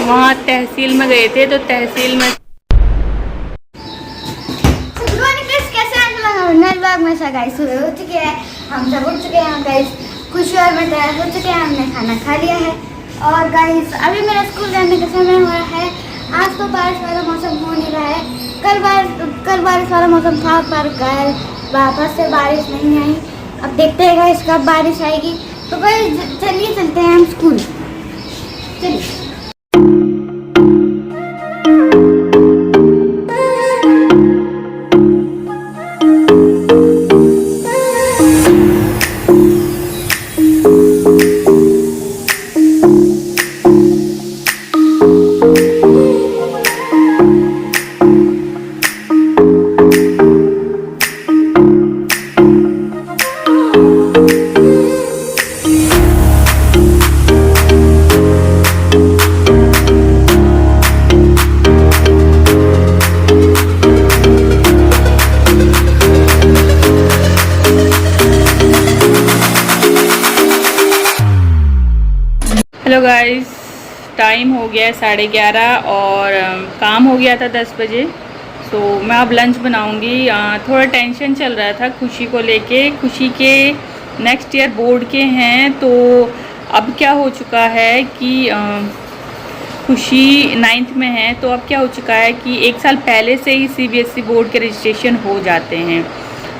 वहाँ तहसील में गए थे, तो तहसील में नए ब्लॉग में सा गाइस सुबह हो चुके हैं, हम सब उठ चुके हैं गाइस, खुशी और मैं तैयार हो चुके हैं, हमने खाना खा लिया है। और गाइस अभी मेरा स्कूल जाने का समय हुआ है। आज तो बारिश वाला मौसम हो नहीं रहा है, कल बारिश वाला मौसम था, पर कल वापस से बारिश नहीं आई। अब देखते हैं गाइस कब बारिश आएगी। तो गाइस चलिए चलते हैं हम स्कूल, चलिए। हेलो गाइस, टाइम हो गया है 11:30 और काम हो गया था 10 बजे। सो मैं अब लंच बनाऊंगी। थोड़ा टेंशन चल रहा था खुशी को लेके। खुशी के नेक्स्ट ईयर बोर्ड के हैं, तो अब क्या हो चुका है कि खुशी 9th में है, तो अब क्या हो चुका है कि 1 साल पहले से ही CBSE बोर्ड के रजिस्ट्रेशन हो जाते हैं।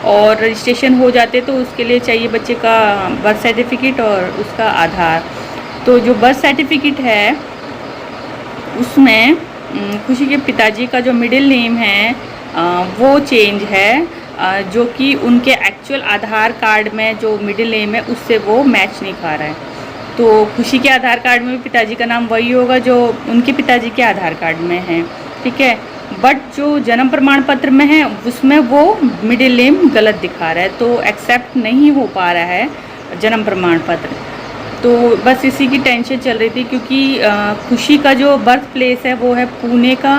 और रजिस्ट्रेशन हो जाते तो उसके लिए चाहिए बच्चे का बर्थ सर्टिफिकेट और उसका आधार। तो जो बर्थ सर्टिफिकेट है उसमें खुशी के पिताजी का जो मिडिल नेम है वो चेंज है, जो कि उनके एक्चुअल आधार कार्ड में जो मिडिल नेम है उससे वो मैच नहीं खा रहा है। तो खुशी के आधार कार्ड में पिताजी का नाम वही होगा जो उनके पिताजी के आधार कार्ड में है, ठीक है। बट जो जन्म प्रमाण पत्र में है उसमें वो मिडिल नेम गलत दिखा रहा है, तो एक्सेप्ट नहीं हो पा रहा है जन्म प्रमाण पत्र। तो बस इसी की टेंशन चल रही थी, क्योंकि खुशी का जो बर्थ प्लेस है वो है पुणे का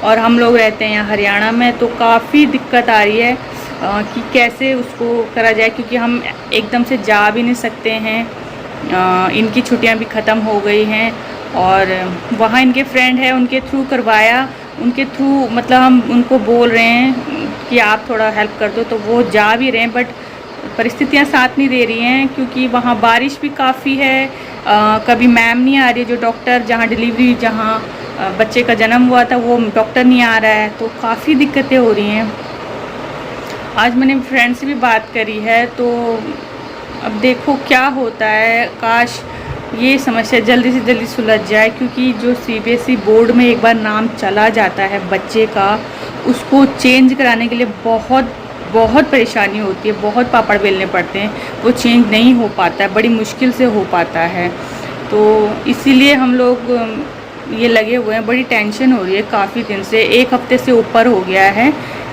और हम लोग रहते हैं यहाँ हरियाणा में। तो काफ़ी दिक्कत आ रही है कि कैसे उसको करा जाए, क्योंकि हम एकदम से जा भी नहीं सकते हैं। इनकी छुट्टियाँ भी ख़त्म हो गई हैं और वहाँ इनके फ्रेंड है, उनके थ्रू करवाया। उनके थ्रू मतलब हम उनको बोल रहे हैं कि आप थोड़ा हेल्प कर दो, तो वो जा भी रहे हैं, बट परिस्थितियाँ साथ नहीं दे रही हैं, क्योंकि वहाँ बारिश भी काफ़ी है। कभी मैम नहीं आ रही है, जो डॉक्टर जहाँ डिलीवरी जहाँ बच्चे का जन्म हुआ था वो डॉक्टर नहीं आ रहा है, तो काफ़ी दिक्कतें हो रही हैं। आज मैंने फ्रेंड से भी बात करी है, तो अब देखो क्या होता है। काश ये समस्या जल्दी से जल्दी सुलझ जाए, क्योंकि जो CBSE बोर्ड में एक बार नाम चला जाता है बच्चे का, उसको चेंज कराने के लिए बहुत परेशानी होती है, बहुत पापड़ बेलने पड़ते हैं, वो चेंज नहीं हो पाता है, बड़ी मुश्किल से हो पाता है। तो इसीलिए हम लोग ये लगे हुए हैं। बड़ी टेंशन हो रही है काफ़ी दिन से, 1 हफ्ते से ऊपर हो गया है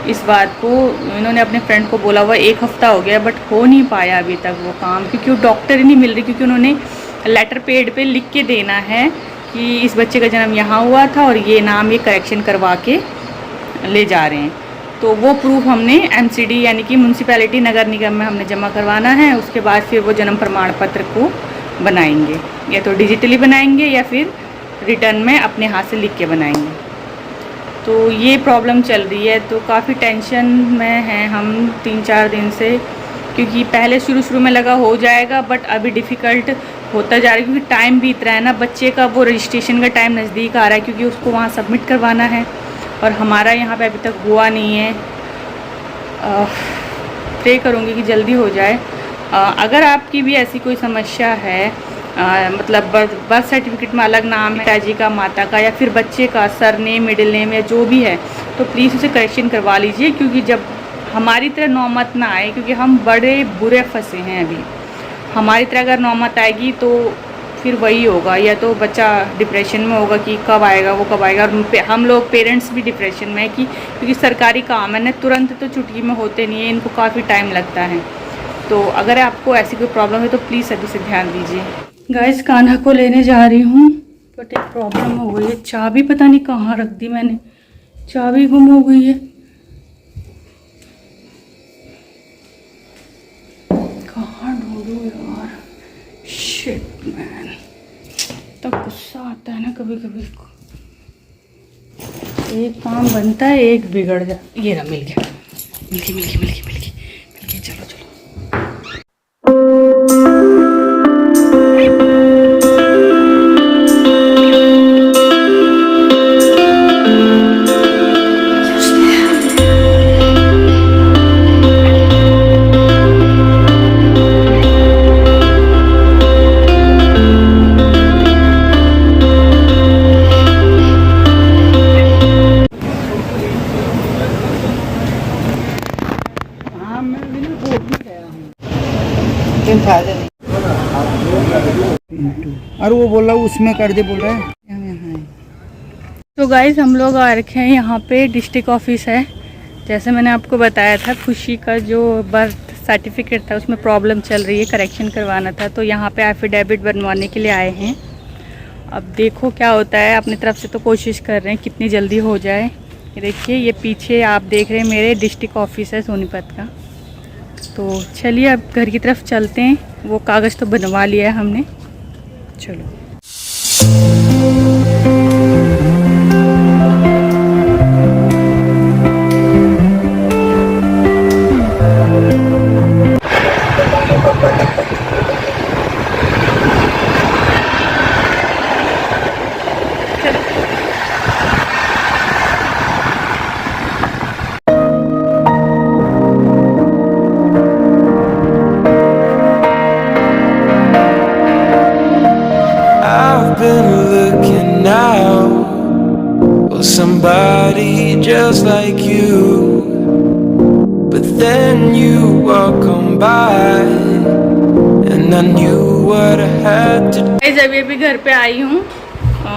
इस बात को। इन्होंने अपने फ्रेंड को बोला हुआ 1 हफ्ता हो गया, बट हो नहीं पाया अभी तक वो काम, क्योंकि वो डॉक्टर ही नहीं मिल रही। क्योंकि उन्होंने लेटर पैड पे लिख के देना है कि इस बच्चे का जन्म यहाँ हुआ था और ये नाम ये करेक्शन करवा के ले जा रहे हैं। तो वो प्रूफ हमने MCD यानी कि म्यूनसिपैलिटी नगर निगम में हमने जमा करवाना है। उसके बाद फिर वो जन्म प्रमाण पत्र को बनाएंगे, या तो डिजिटली बनाएंगे या फिर रिटर्न में अपने हाथ से लिख के बनाएंगे। तो ये प्रॉब्लम चल रही है, तो काफ़ी टेंशन में हैं हम 3-4 दिन से, क्योंकि पहले शुरू में लगा हो जाएगा, बट अभी डिफ़िकल्ट होता जा रहा है, क्योंकि टाइम बीत रहा है ना। बच्चे का वो रजिस्ट्रेशन का टाइम नज़दीक आ रहा है, क्योंकि उसको वहाँ सबमिट करवाना है और हमारा यहाँ पे अभी तक हुआ नहीं है। प्रे करूँगी कि जल्दी हो जाए। अगर आपकी भी ऐसी कोई समस्या है, मतलब बर्थ सर्टिफिकेट में अलग नाम है पिताजी का, माता का, या फिर बच्चे का सरनेम मिडिल नेम या जो भी है, तो प्लीज़ उसे करेक्शन करवा लीजिए, क्योंकि जब हमारी तरह नौबत ना आए, क्योंकि हम बड़े बुरे फंसे हैं अभी। हमारी तरह अगर नौबत आएगी तो फिर वही होगा, या तो बच्चा डिप्रेशन में होगा कि कब आएगा वो कब आएगा, और हम लोग पेरेंट्स भी डिप्रेशन में है कि क्योंकि सरकारी काम है ना, तुरंत तो छुट्टी में होते नहीं है, इनको काफ़ी टाइम लगता है। तो अगर आपको ऐसी कोई प्रॉब्लम है तो प्लीज़ अभी से ध्यान दीजिए। गाइस कान्हा को लेने जा रही हूँ, बट एक प्रॉब्लम हो गई है। चाबी पता नहीं कहाँ रख दी मैंने, चाबी गुम हो गई है। कहाँ ढूंढूं यार, शिट मैन। तब गुस्सा आता है ना कभी कभी। एक काम बनता है, एक बिगड़ जा। ये रहा, मिल गया, चलो चलो। और वो बोल रहा हूँ उसमें कर दे, बोल रहा है यहाँ। तो गाइस हम लोग आ रखे हैं यहाँ पे, डिस्ट्रिक्ट ऑफिस है। जैसे मैंने आपको बताया था, खुशी का जो बर्थ सर्टिफिकेट था उसमें प्रॉब्लम चल रही है, करेक्शन करवाना था। तो यहाँ पे एफिडेविट बनवाने के लिए आए हैं। अब देखो क्या होता है, अपनी तरफ से तो कोशिश कर रहे हैं कितनी जल्दी हो जाए। ये देखिए, ये पीछे आप देख रहे हैं मेरे डिस्ट्रिक्ट ऑफिस है सोनीपत का। तो चलिए अब घर की तरफ चलते हैं। वो कागज़ तो बनवा लिया है हमने, चलो। Somebody just like you, but then you walk by and I knew what I had to do. Guys अभी घर पे आई हूँ।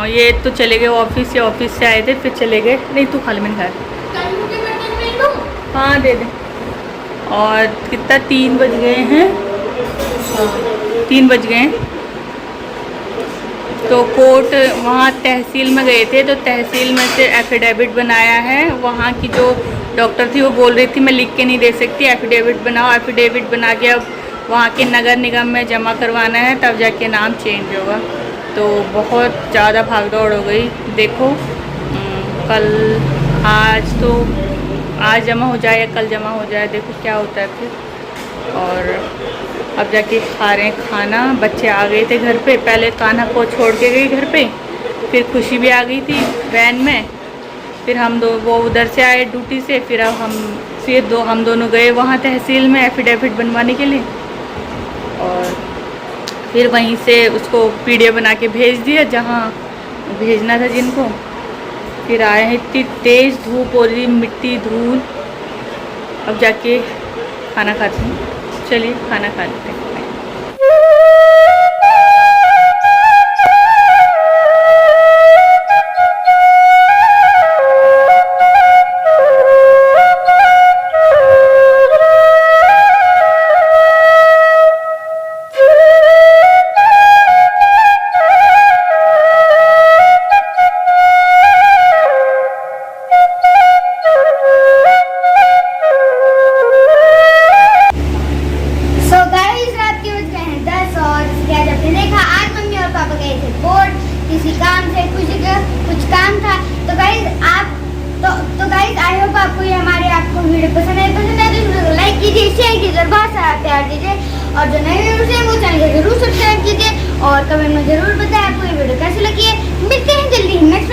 ये तो चले गए ऑफिस से, ऑफिस से आए थे फिर चले गए। नहीं तू खा ले, मैंने खाया। हाँ दे दे। और कितना 3 बज गए हैं, 3 बज गए हैं। तो कोर्ट वहाँ तहसील में गए थे, तो तहसील में से एफिडेविट बनाया है। वहाँ की जो डॉक्टर थी वो बोल रही थी मैं लिख के नहीं दे सकती, एफिडेविट बनाओ। एफिडेविट बना के अब वहाँ के नगर निगम में जमा करवाना है, तब जाके नाम चेंज होगा। तो बहुत ज़्यादा भागदौड़ हो गई। देखो कल, आज जमा हो जाए या कल जमा हो जाए, देखो क्या होता है फिर। और अब जाके खा रहे हैं खाना। बच्चे आ गए थे घर पे, पहले कान्हा को छोड़ के गई घर पे, फिर खुशी भी आ गई थी वैन में। फिर वो उधर से आए ड्यूटी से, फिर अब हम दोनों गए वहाँ तहसील में एफिडेविट बनवाने के लिए। और फिर वहीं से उसको पीडीएफ बना के भेज दिया जहाँ भेजना था जिनको। फिर आए हैं, इतनी तेज़ धूप हो रही, मिट्टी धूल। अब जाके खाना खाते हैं, चलिए खाना खा लेते हैं। और जो नए व्यूअर्स हैं वो चैनल को जरूर सब्सक्राइब कीजिए और कमेंट में जरूर बताएं आपको ये वीडियो कैसी लगी है। मिलते हैं जल्दी नेक्स्ट